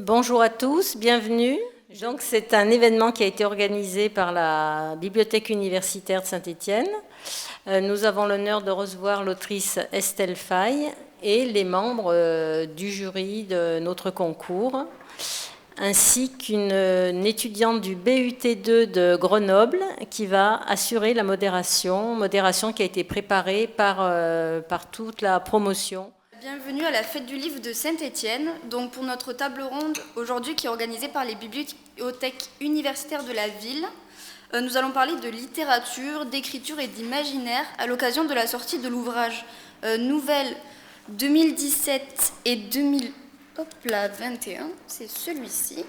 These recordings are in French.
Bonjour à tous, bienvenue. Donc, c'est un événement qui a été organisé par la Bibliothèque universitaire de Saint-Étienne. Nous avons l'honneur de recevoir l'autrice Estelle Faye et les membres du jury de notre concours, ainsi qu'une étudiante du BUT2 de Grenoble qui va assurer la modération qui a été préparée par toute la promotion. Bienvenue à la fête du livre de Saint-Étienne, donc pour notre table ronde aujourd'hui qui est organisée par les bibliothèques universitaires de la ville. Nous allons parler de littérature, d'écriture et d'imaginaire à l'occasion de la sortie de l'ouvrage Nouvelles 2017 et 2021, c'est celui-ci.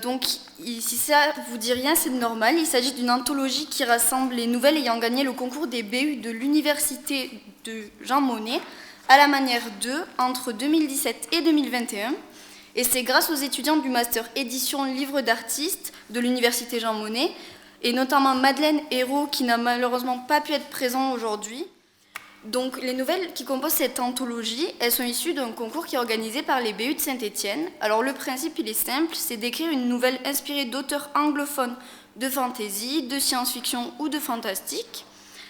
Donc, si ça vous dit rien, c'est normal. Il s'agit d'une anthologie qui rassemble les nouvelles ayant gagné le concours des BU de l'université de Jean Monnet à la manière 2 entre 2017 et 2021. Et c'est grâce aux étudiants du master édition livre d'artistes de l'université Jean Monnet, et notamment Madeleine Hérault qui n'a malheureusement pas pu être présent aujourd'hui. Donc, les nouvelles qui composent cette anthologie, elles sont issues d'un concours qui est organisé par les BU de Saint-Étienne. Alors, le principe, il est simple, c'est d'écrire une nouvelle inspirée d'auteurs anglophones de fantasy, de science-fiction ou de fantastique.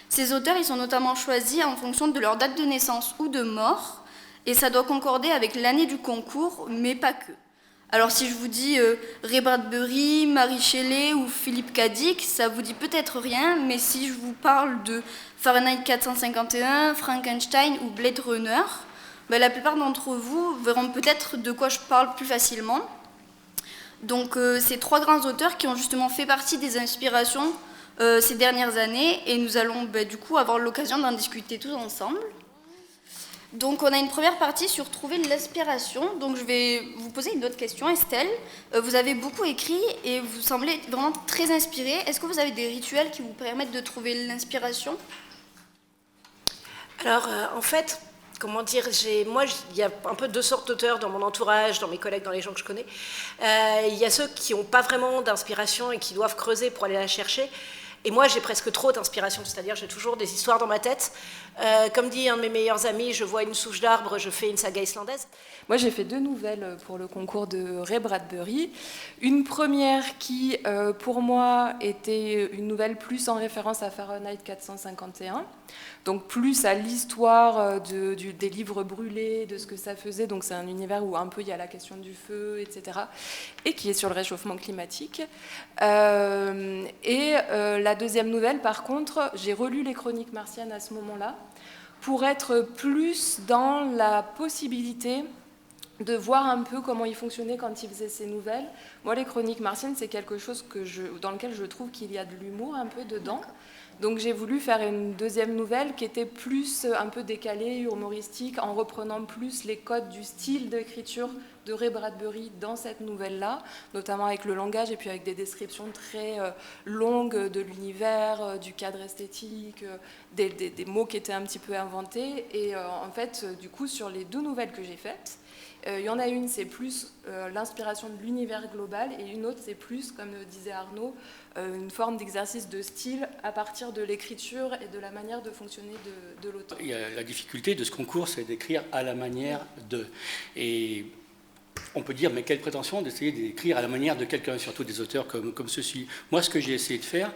Ces auteurs, ils sont notamment choisis en fonction de leur date de naissance ou de mort, et ça doit concorder avec l'année du concours, mais pas que. Alors, si je vous dis Ray Bradbury, Mary Shelley ou Philippe K. Dick, ça vous dit peut-être rien, mais si je vous parle de Fahrenheit 451, Frankenstein ou Blade Runner, ben, la plupart d'entre vous verront peut-être de quoi je parle plus facilement. Donc, c'est trois grands auteurs qui ont justement fait partie des inspirations ces dernières années, et nous allons du coup avoir l'occasion d'en discuter tous ensemble. Donc on a une première partie sur trouver l'inspiration. Donc je vais vous poser une autre question, Estelle. Vous avez beaucoup écrit et vous semblez vraiment très inspirée. Est-ce que vous avez des rituels qui vous permettent de trouver l'inspiration ? Alors en fait, comment dire, il y a un peu deux sortes d'auteurs dans mon entourage, dans mes collègues, dans les gens que je connais. Il y a ceux qui n'ont pas vraiment d'inspiration et qui doivent creuser pour aller la chercher. Et moi, j'ai presque trop d'inspiration, c'est-à-dire j'ai toujours des histoires dans ma tête. Comme dit un de mes meilleurs amis, je vois une souche d'arbre, je fais une saga islandaise. Moi, j'ai fait 2 nouvelles pour le concours de Ray Bradbury. Une première qui, pour moi, était une nouvelle plus en référence à Fahrenheit 451, donc plus à l'histoire des livres brûlés, de ce que ça faisait. Donc c'est un univers où un peu il y a la question du feu, etc., et qui est sur le réchauffement climatique. La deuxième nouvelle, par contre, j'ai relu les Chroniques martiennes à ce moment-là, pour être plus dans la possibilité de voir un peu comment il fonctionnait quand il faisait ses nouvelles. Moi, les Chroniques martiennes, c'est quelque chose dans lequel je trouve qu'il y a de l'humour un peu dedans. Donc j'ai voulu faire une deuxième nouvelle qui était plus un peu décalée, humoristique, en reprenant plus les codes du style d'écriture de Ray Bradbury dans cette nouvelle-là, notamment avec le langage et puis avec des descriptions très longues de l'univers, du cadre esthétique, des mots qui étaient un petit peu inventés. Et en fait, du coup, sur les 2 nouvelles que j'ai faites, il y en a une, c'est plus l'inspiration de l'univers global, et une autre, c'est plus, comme disait Arnaud, une forme d'exercice de style à partir de l'écriture et de la manière de fonctionner de l'auteur. Il y a la difficulté de ce concours, c'est d'écrire à la manière de. Et on peut dire, mais quelle prétention d'essayer d'écrire à la manière de quelqu'un, surtout des auteurs comme ceux-ci. Moi, ce que j'ai essayé de faire,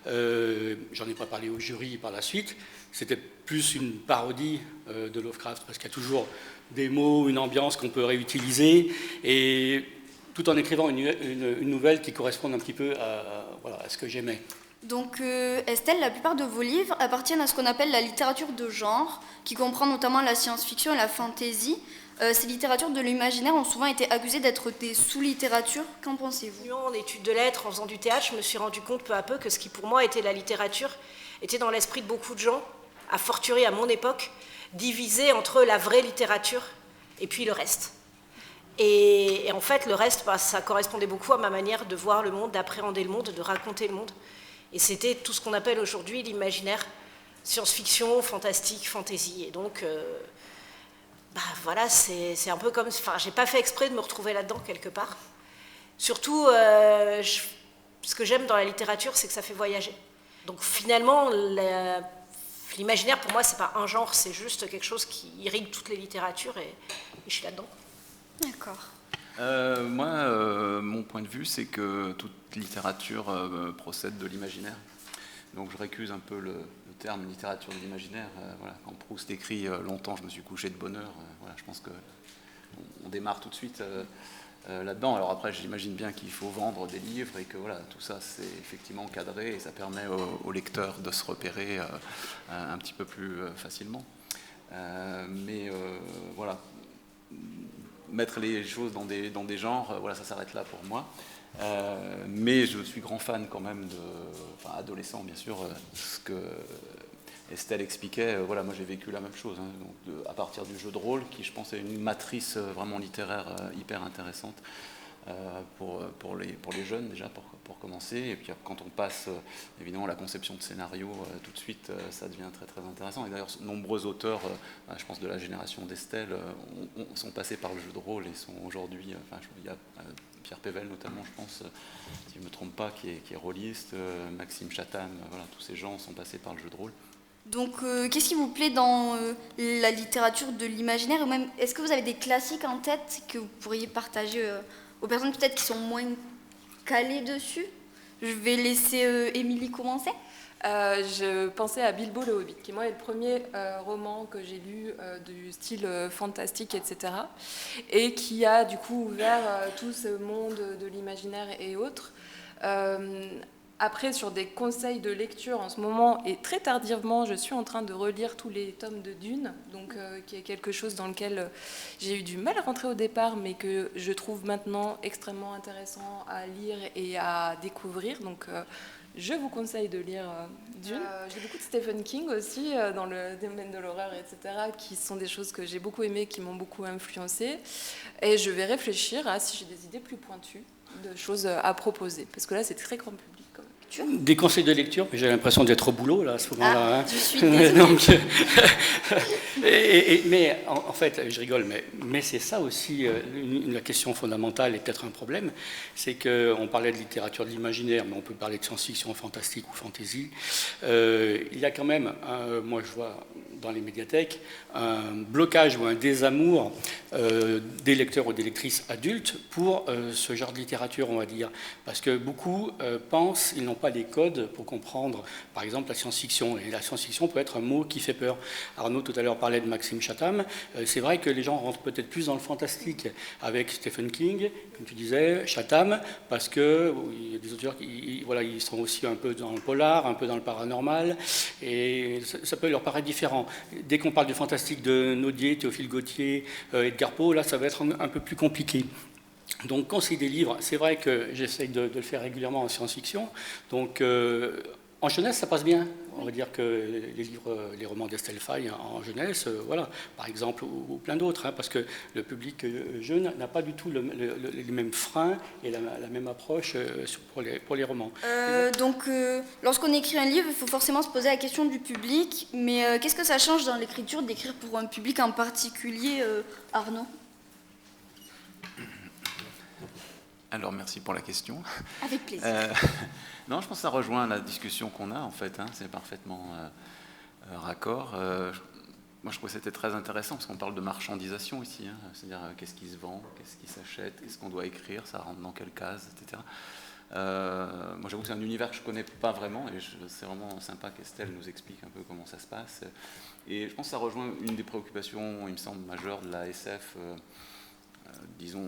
j'en ai pas parlé au jury par la suite, c'était plus une parodie de Lovecraft, parce qu'il y a toujours des mots, une ambiance qu'on peut réutiliser, et tout en écrivant une nouvelle qui corresponde un petit peu à ce que j'aimais. Donc Estelle, la plupart de vos livres appartiennent à ce qu'on appelle la littérature de genre, qui comprend notamment la science-fiction et la fantasy. Ces littératures de l'imaginaire ont souvent été accusées d'être des sous-littératures. Qu'en pensez-vous ? En études de lettres, en faisant du théâtre, je me suis rendu compte peu à peu que ce qui pour moi était la littérature était dans l'esprit de beaucoup de gens, a fortiori à mon époque, divisé entre la vraie littérature et puis le reste. Et en fait, le reste, ça correspondait beaucoup à ma manière de voir le monde, d'appréhender le monde, de raconter le monde. Et c'était tout ce qu'on appelle aujourd'hui l'imaginaire, science-fiction, fantastique, fantasy. Et donc, voilà, c'est un peu comme... Enfin, j'ai pas fait exprès de me retrouver là-dedans quelque part. Surtout, ce que j'aime dans la littérature, c'est que ça fait voyager. Donc finalement, l'imaginaire, pour moi, c'est pas un genre, c'est juste quelque chose qui irrigue toutes les littératures et je suis là-dedans. D'accord. Moi, mon point de vue, c'est que toute littérature procède de l'imaginaire. Donc je récuse un peu le terme littérature de l'imaginaire. Voilà. Quand Proust écrit longtemps, je me suis couché de bonne heure. Voilà, je pense qu'on démarre tout de suite là-dedans. Alors après, j'imagine bien qu'il faut vendre des livres et que voilà, tout ça, c'est effectivement cadré et ça permet aux lecteurs de se repérer un petit peu plus facilement. Mais voilà, mettre les choses dans des genres, voilà, ça s'arrête là pour moi. Mais je suis grand fan quand même adolescent bien sûr, ce que Estelle expliquait, voilà, moi j'ai vécu la même chose, hein, donc à partir du jeu de rôle, qui je pense est une matrice vraiment littéraire hyper intéressante pour les jeunes déjà, pour commencer, et puis quand on passe évidemment à la conception de scénario, tout de suite ça devient très très intéressant, et d'ailleurs nombreux auteurs, je pense de la génération d'Estelle, sont passés par le jeu de rôle et sont aujourd'hui, il y a Pierre Pével notamment, je pense, si je ne me trompe pas, qui est rôliste, Maxime Chatham, voilà, tous ces gens sont passés par le jeu de rôle. Donc, qu'est-ce qui vous plaît dans la littérature de l'imaginaire, ou même, est-ce que vous avez des classiques en tête que vous pourriez partager aux personnes peut-être qui sont moins calées dessus? Je vais laisser Émilie commencer. Je pensais à Bilbo le Hobbit, qui moi est le premier roman que j'ai lu du style fantastique, etc. Et qui a du coup ouvert tout ce monde de l'imaginaire et autres. Après, sur des conseils de lecture en ce moment, et très tardivement, je suis en train de relire tous les tomes de Dune, donc, qui est quelque chose dans lequel j'ai eu du mal à rentrer au départ, mais que je trouve maintenant extrêmement intéressant à lire et à découvrir. Donc, je vous conseille de lire Dune. J'ai beaucoup de Stephen King aussi, dans le domaine de l'horreur, etc., qui sont des choses que j'ai beaucoup aimées, qui m'ont beaucoup influencée. Et je vais réfléchir à si j'ai des idées plus pointues de choses à proposer, parce que là, c'est très grand public. Des conseils de lecture, mais j'ai l'impression d'être au boulot là, à ce moment-là. Je suis désolée. Mais en fait, je rigole, mais c'est ça aussi la question fondamentale et peut-être un problème, c'est qu'on parlait de littérature de l'imaginaire, mais on peut parler de science-fiction, fantastique ou fantasy. Il y a quand même, moi je vois dans les médiathèques, un blocage ou un désamour des lecteurs ou des lectrices adultes pour ce genre de littérature, on va dire. Parce que beaucoup pensent, ils n'ont pas les codes pour comprendre, par exemple, la science-fiction. Et la science-fiction peut être un mot qui fait peur. Arnaud, tout à l'heure, parlait de Maxime Chatham. C'est vrai que les gens rentrent peut-être plus dans le fantastique avec Stephen King, comme tu disais, Chatham, parce que il y a des auteurs qui voilà, ils sont aussi un peu dans le polar, un peu dans le paranormal, et ça peut leur paraître différent. Dès qu'on parle du fantastique de Naudier, Théophile Gautier, Edgar Poe, là, ça va être un peu plus compliqué. Donc, conseil des livres, c'est vrai que j'essaye de le faire régulièrement en science-fiction. Donc, en jeunesse, ça passe bien. On va dire que les livres, les romans d'Estelle Faye en jeunesse, voilà, par exemple, ou plein d'autres, hein, parce que le public jeune n'a pas du tout les mêmes freins et la même approche pour les romans. Donc, lorsqu'on écrit un livre, il faut forcément se poser la question du public, mais qu'est-ce que ça change dans l'écriture d'écrire pour un public en particulier, Arnaud ? Alors, merci pour la question. Avec plaisir. Non, je pense que ça rejoint la discussion qu'on a, en fait. Hein, c'est parfaitement raccord. Moi, je trouvais que c'était très intéressant, parce qu'on parle de marchandisation ici. Hein, c'est-à-dire, qu'est-ce qui se vend, qu'est-ce qui s'achète, qu'est-ce qu'on doit écrire, ça rentre dans quelle case, etc. Moi, j'avoue que c'est un univers que je ne connais pas vraiment, et c'est vraiment sympa qu'Estelle nous explique un peu comment ça se passe. Et je pense que ça rejoint une des préoccupations, il me semble, majeures de la SF, disons,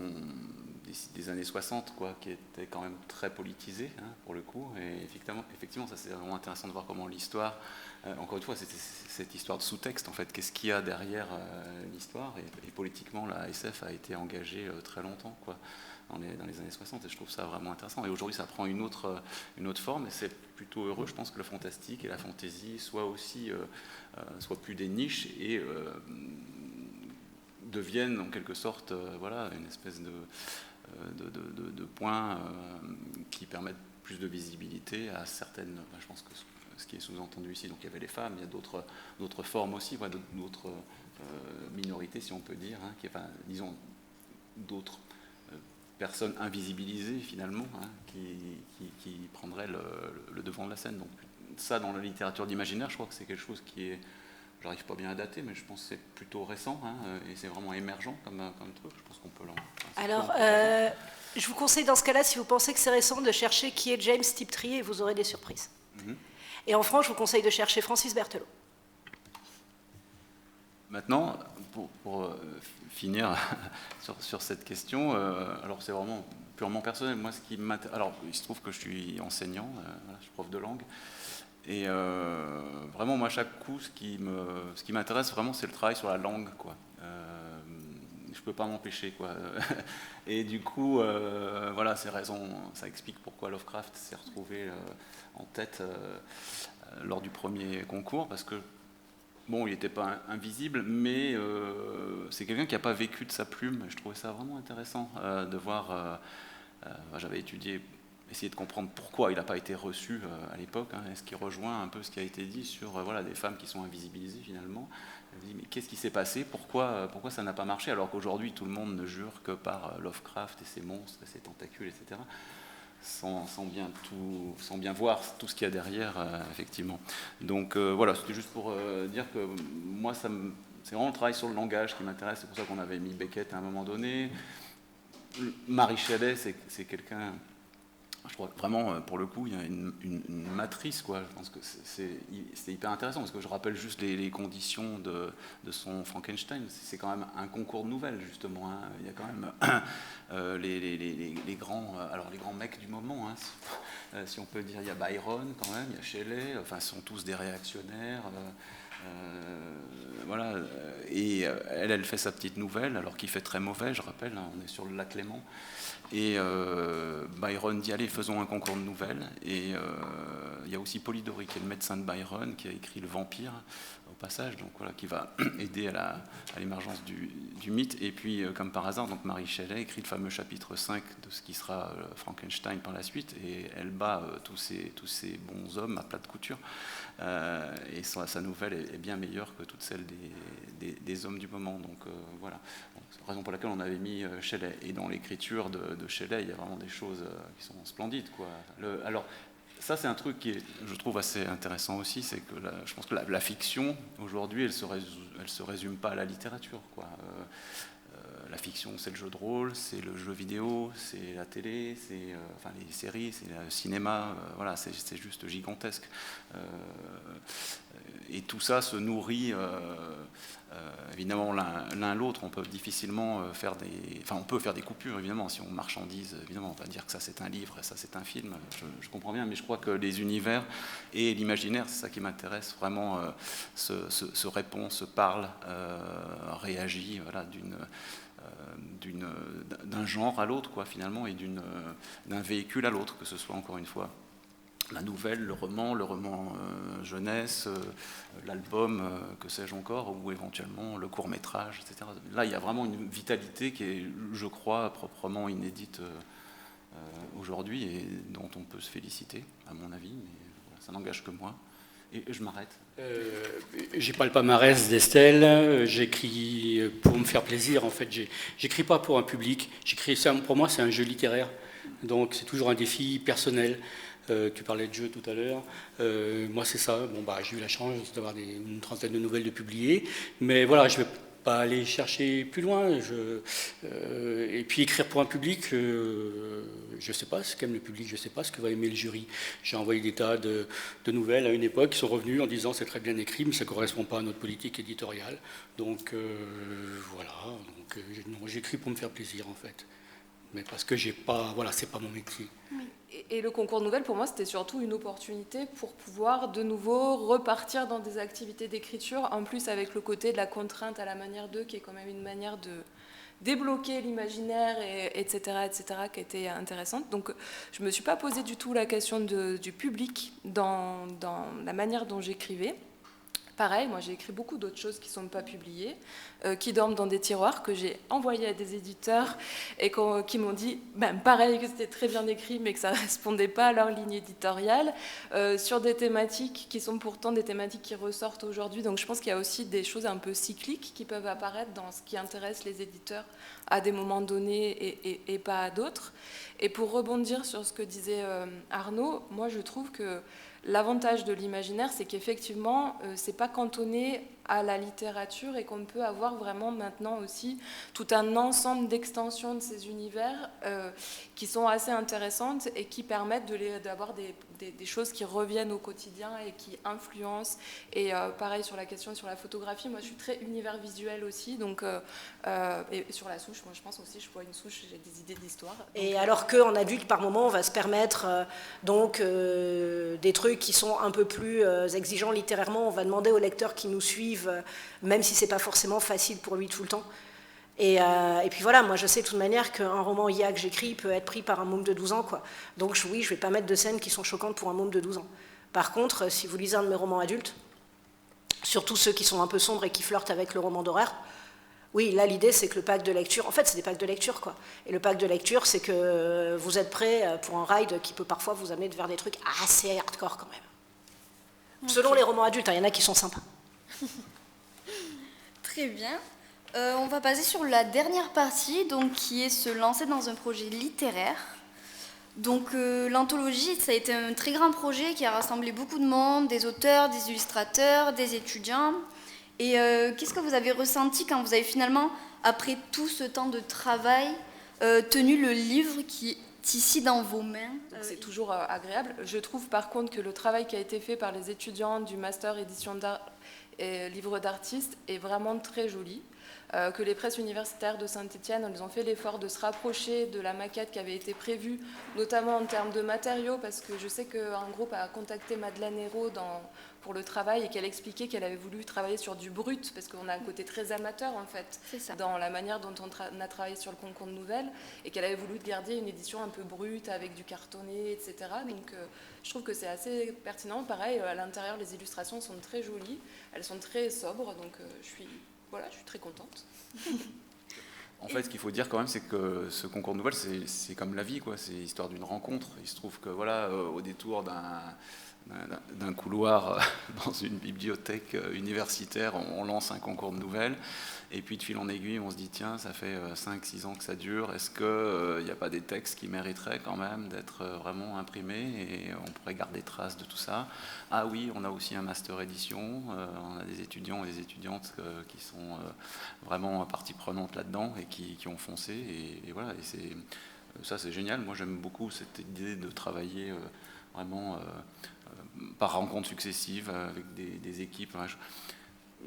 des années 60, quoi, qui était quand même très politisée, hein, pour le coup. Et effectivement, ça c'est vraiment intéressant de voir comment l'histoire, encore une fois, c'est cette histoire de sous-texte, en fait, qu'est-ce qu'il y a derrière l'histoire. Et politiquement, la SF a été engagée très longtemps, quoi, dans les années 60, et je trouve ça vraiment intéressant. Et aujourd'hui, ça prend une autre forme, et c'est plutôt heureux, je pense, que le fantastique et la fantaisie soient aussi, soient plus des niches, et deviennent en quelque sorte, voilà, une espèce de points qui permettent plus de visibilité à certaines, je pense que ce qui est sous-entendu ici, donc il y avait les femmes, il y a d'autres formes aussi, voilà, d'autres minorités, si on peut dire, hein, disons d'autres personnes invisibilisées finalement, hein, qui prendraient le devant de la scène. Donc ça dans la littérature d'imaginaire, je crois que c'est quelque chose qui est, j'arrive pas bien à dater, mais je pense que c'est plutôt récent, hein, et c'est vraiment émergent comme truc. Je pense qu'on peut Alors, je vous conseille dans ce cas-là, si vous pensez que c'est récent, de chercher qui est James Tiptree et vous aurez des surprises. Et en France, je vous conseille de chercher Francis Berthelot. Maintenant, pour finir sur cette question, alors c'est vraiment purement personnel. Moi, ce qui m'intéresse, alors il se trouve que je suis enseignant, voilà, je suis prof de langue, et vraiment moi chaque coup, ce qui m'intéresse vraiment, c'est le travail sur la langue, quoi. Je peux pas m'empêcher, quoi. Et du coup, voilà, ces raisons, ça explique pourquoi Lovecraft s'est retrouvé en tête lors du premier concours, parce que bon, il n'était pas invisible, mais c'est quelqu'un qui n'a pas vécu de sa plume. Je trouvais ça vraiment intéressant de voir. J'avais essayé de comprendre pourquoi il n'a pas été reçu à l'époque, hein, et ce qui rejoint un peu ce qui a été dit sur voilà, des femmes qui sont invisibilisées finalement. Je me dis, mais qu'est-ce qui s'est passé, pourquoi ça n'a pas marché, alors qu'aujourd'hui tout le monde ne jure que par Lovecraft et ses monstres et ses tentacules, etc. Sans bien voir tout ce qu'il y a derrière, effectivement. Donc voilà, c'était juste pour dire que moi, c'est vraiment le travail sur le langage qui m'intéresse. C'est pour ça qu'on avait mis Beckett à un moment donné. Mary Shelley, c'est quelqu'un... Je crois que vraiment, pour le coup, il y a une matrice, quoi. Je pense que c'est hyper intéressant, parce que je rappelle juste les conditions de son Frankenstein. C'est quand même un concours de nouvelles, justement, hein. Il y a quand même les grands mecs du moment, hein, si on peut dire. Il y a Byron, quand même, il y a Shelley, enfin, ce sont tous des réactionnaires. Voilà. Et elle fait sa petite nouvelle, alors qu'il fait très mauvais, je rappelle, hein, on est sur le lac Léman. Et Byron dit, allez, faisons un concours de nouvelles. Et il y a aussi Polidori, qui est le médecin de Byron, qui a écrit Le Vampire, au passage, donc voilà, qui va aider à l'émergence du mythe. Et puis, comme par hasard, donc Mary Shelley écrit le fameux chapitre 5 de ce qui sera Frankenstein par la suite, et elle bat tous ces bons hommes à plat de couture. Et sa nouvelle est bien meilleure que toute celle des hommes du moment. Donc voilà. C'est la raison pour laquelle on avait mis Shelley. Et dans l'écriture de Shelley, il y a vraiment des choses qui sont splendides, quoi. Alors, ça, c'est un truc qui est, je trouve, assez intéressant aussi, c'est que je pense que la fiction, aujourd'hui, elle se résume pas à la littérature, quoi. La fiction, c'est le jeu de rôle, c'est le jeu vidéo, c'est la télé, c'est les séries, c'est le cinéma, voilà, c'est juste gigantesque. Et tout ça se nourrit évidemment l'un l'autre. On peut difficilement on peut faire des coupures, évidemment, si on marchandise, évidemment, on va dire que ça c'est un livre et ça c'est un film, je comprends bien, mais je crois que les univers et l'imaginaire, c'est ça qui m'intéresse, vraiment se répond, se parle, réagit, voilà, d'un genre à l'autre, quoi, finalement, et d'un véhicule à l'autre, que ce soit, encore une fois, la nouvelle, le roman jeunesse, l'album, que sais-je encore, ou éventuellement le court-métrage, etc. Là, il y a vraiment une vitalité qui est, je crois, proprement inédite aujourd'hui, et dont on peut se féliciter, à mon avis, mais voilà, ça n'engage que moi. Et je m'arrête. J'ai pas le palmarès d'Estelle, j'écris pour me faire plaisir, en fait. J'écris pas pour un public, pour moi c'est un jeu littéraire, donc c'est toujours un défi personnel. Tu parlais de jeu tout à l'heure, moi c'est ça. Bon, j'ai eu la chance d'avoir une trentaine de nouvelles de publier, mais voilà, je vais pas aller chercher plus loin. Et puis écrire pour un public, je sais pas ce qu'aime le public, je sais pas ce que va aimer le jury. J'ai envoyé des tas de nouvelles à une époque qui sont revenues en disant c'est très bien écrit, mais ça correspond pas à notre politique éditoriale. Donc voilà, non, j'écris pour me faire plaisir, en fait. Mais parce que c'est pas mon métier. Et le concours de nouvelles, pour moi, c'était surtout une opportunité pour pouvoir de nouveau repartir dans des activités d'écriture, en plus avec le côté de la contrainte à la manière d'eux, qui est quand même une manière de débloquer l'imaginaire, etc., qui était intéressante. Donc, je ne me suis pas posé du tout la question du public dans la manière dont j'écrivais. Pareil, moi j'ai écrit beaucoup d'autres choses qui ne sont pas publiées, qui dorment dans des tiroirs, que j'ai envoyés à des éditeurs et qui m'ont dit, pareil, que c'était très bien écrit, mais que ça ne répondait pas à leur ligne éditoriale, sur des thématiques qui sont pourtant des thématiques qui ressortent aujourd'hui. Donc je pense qu'il y a aussi des choses un peu cycliques qui peuvent apparaître dans ce qui intéresse les éditeurs à des moments donnés et pas à d'autres. Et pour rebondir sur ce que disait Arnaud, moi je trouve que L'avantage de l'imaginaire, c'est qu'effectivement, c'est pas cantonné à la littérature et qu'on peut avoir vraiment maintenant aussi tout un ensemble d'extensions de ces univers qui sont assez intéressantes et qui permettent d'avoir des choses qui reviennent au quotidien et qui influencent. Et pareil sur la question sur la photographie, moi je suis très univers visuel aussi, donc et sur la souche, moi je pense aussi, je vois une souche, j'ai des idées d'histoire. Et alors qu'en adulte, par moment, on va se permettre des trucs qui sont un peu plus exigeants littérairement. On va demander au lecteur qui nous suivent, même si c'est pas forcément facile pour lui tout le temps. Et puis voilà, moi je sais de toute manière qu'un roman IA que j'écris peut être pris par un môme de 12 ans, quoi. Donc oui, je vais pas mettre de scènes qui sont choquantes pour un môme de 12 ans. Par contre, si vous lisez un de mes romans adultes, surtout ceux qui sont un peu sombres et qui flirtent avec le roman d'horreur, oui, là l'idée c'est que le pack de lecture, en fait c'est des packs de lecture, quoi. Et le pack de lecture, c'est que vous êtes prêt pour un ride qui peut parfois vous amener vers des trucs assez hardcore quand même. Okay. Selon les romans adultes, il y en a qui sont sympas. Très bien. On va passer sur la dernière partie, donc, qui est se lancer dans un projet littéraire. Donc l'anthologie, ça a été un très grand projet qui a rassemblé beaucoup de monde, des auteurs, des illustrateurs, des étudiants. Et qu'est-ce que vous avez ressenti quand vous avez finalement, après tout ce temps de travail, tenu le livre qui est ici dans vos mains? C'est toujours agréable. Je trouve par contre que le travail qui a été fait par les étudiants du master édition d'art et livre d'artistes est vraiment très joli. Que les presses universitaires de Saint-Étienne, elles ont fait l'effort de se rapprocher de la maquette qui avait été prévue, notamment en termes de matériaux, parce que je sais qu'un groupe a contacté Madeleine Hérault pour le travail et qu'elle expliquait qu'elle avait voulu travailler sur du brut, parce qu'on a un côté très amateur en fait, dans la manière dont on a travaillé sur le concours de nouvelles, et qu'elle avait voulu garder une édition un peu brute, avec du cartonné, etc. Donc je trouve que c'est assez pertinent. Pareil, à l'intérieur, les illustrations sont très jolies, elles sont très sobres, donc je suis très contente. En fait, ce qu'il faut dire quand même, c'est que ce concours de nouvelles, c'est comme la vie, quoi. C'est l'histoire d'une rencontre. Il se trouve que voilà, au détour d'un couloir dans une bibliothèque universitaire, on lance un concours de nouvelles. Et puis de fil en aiguille, on se dit, tiens, ça fait 5-6 ans que ça dure. Est-ce qu'il n'y a pas des textes qui mériteraient quand même d'être vraiment imprimés et on pourrait garder trace de tout ça? Ah oui, on a aussi un master édition. On a des étudiants et des étudiantes qui sont vraiment partie prenante là-dedans et qui ont foncé. Et voilà, et ça c'est génial. Moi j'aime beaucoup cette idée de travailler vraiment par rencontres successives avec des équipes.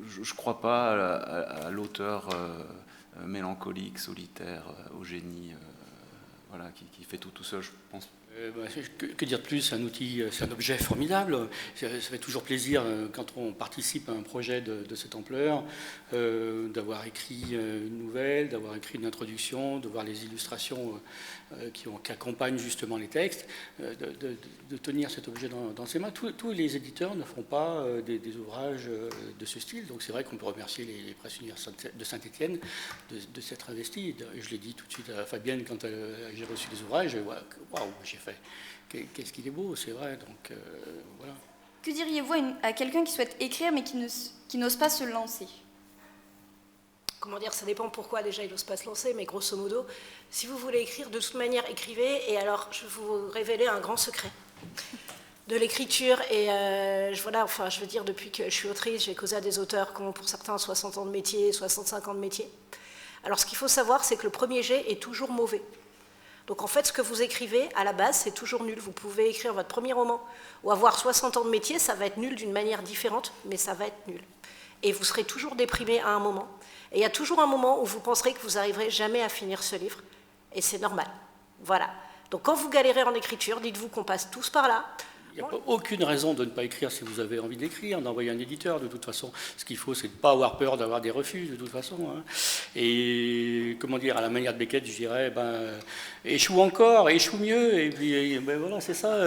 Je ne crois pas à l'auteur mélancolique, solitaire, au génie, voilà, qui fait tout seul, je pense. Que dire de plus? C'est un outil, c'est un objet formidable. Ça fait toujours plaisir quand on participe à un projet de cette ampleur, d'avoir écrit une nouvelle, d'avoir écrit une introduction, de voir les illustrations qui accompagnent justement les textes, de tenir cet objet dans ses mains. Tous les éditeurs ne font pas des ouvrages de ce style, donc c'est vrai qu'on peut remercier les presses universitaires de Saint-Étienne de s'être investis. Et je l'ai dit tout de suite à Fabienne quand j'ai reçu les ouvrages, waouh, j'ai fait. Qu'est-ce qu'il est beau, c'est vrai. Donc voilà. Que diriez-vous à quelqu'un qui souhaite écrire mais qui n'ose pas se lancer? Comment dire, ça dépend pourquoi déjà il n'ose pas se lancer, mais grosso modo, si vous voulez écrire, de toute manière, écrivez. Et alors, je vais vous révéler un grand secret de l'écriture. Et voilà, enfin, je veux dire, depuis que je suis autrice, j'ai causé à des auteurs qui ont pour certains 60 ans de métier, 65 ans de métier. Alors, ce qu'il faut savoir, c'est que le premier jet est toujours mauvais. Donc en fait, ce que vous écrivez, à la base, c'est toujours nul. Vous pouvez écrire votre premier roman ou avoir 60 ans de métier, ça va être nul d'une manière différente, mais ça va être nul. Et vous serez toujours déprimé à un moment. Et il y a toujours un moment où vous penserez que vous n'arriverez jamais à finir ce livre. Et c'est normal. Voilà. Donc quand vous galérez en écriture, dites-vous qu'on passe tous par là. Il n'y a aucune raison de ne pas écrire si vous avez envie d'écrire, d'envoyer un éditeur. De toute façon, ce qu'il faut, c'est de ne pas avoir peur d'avoir des refus, de toute façon. Hein. Et comment dire, à la manière de Beckett, je dirais, échoue encore, échoue mieux. Et puis, voilà, c'est ça.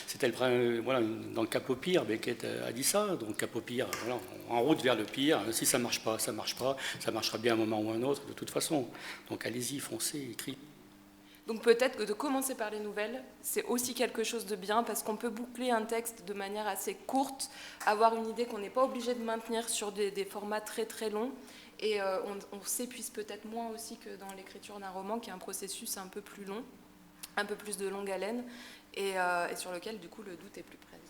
C'était voilà, dans le cap au pire, Beckett a dit ça. Donc, cap au pire, voilà, en route vers le pire. Si ça ne marche pas, ça ne marche pas. Ça marchera bien un moment ou un autre, de toute façon. Donc, allez-y, foncez, écrivez. Donc peut-être que de commencer par les nouvelles, c'est aussi quelque chose de bien parce qu'on peut boucler un texte de manière assez courte, avoir une idée qu'on n'est pas obligé de maintenir sur des formats très très longs et on s'épuise peut-être moins aussi que dans l'écriture d'un roman qui est un processus un peu plus long, un peu plus de longue haleine et sur lequel du coup le doute est plus présent.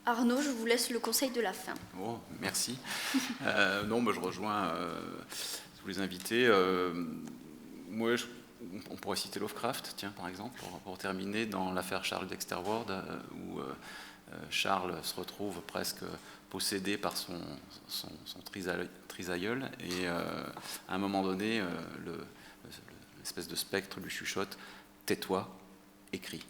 Arnaud, je vous laisse le conseil de la fin. Oh, merci. Non, je rejoins tous les invités. Moi, on pourrait citer Lovecraft, tiens, par exemple, pour terminer, dans l'affaire Charles Dexter Ward, où Charles se retrouve presque possédé par son trisaïeul, et à un moment donné, l'espèce de spectre lui chuchote « Tais-toi, écris ».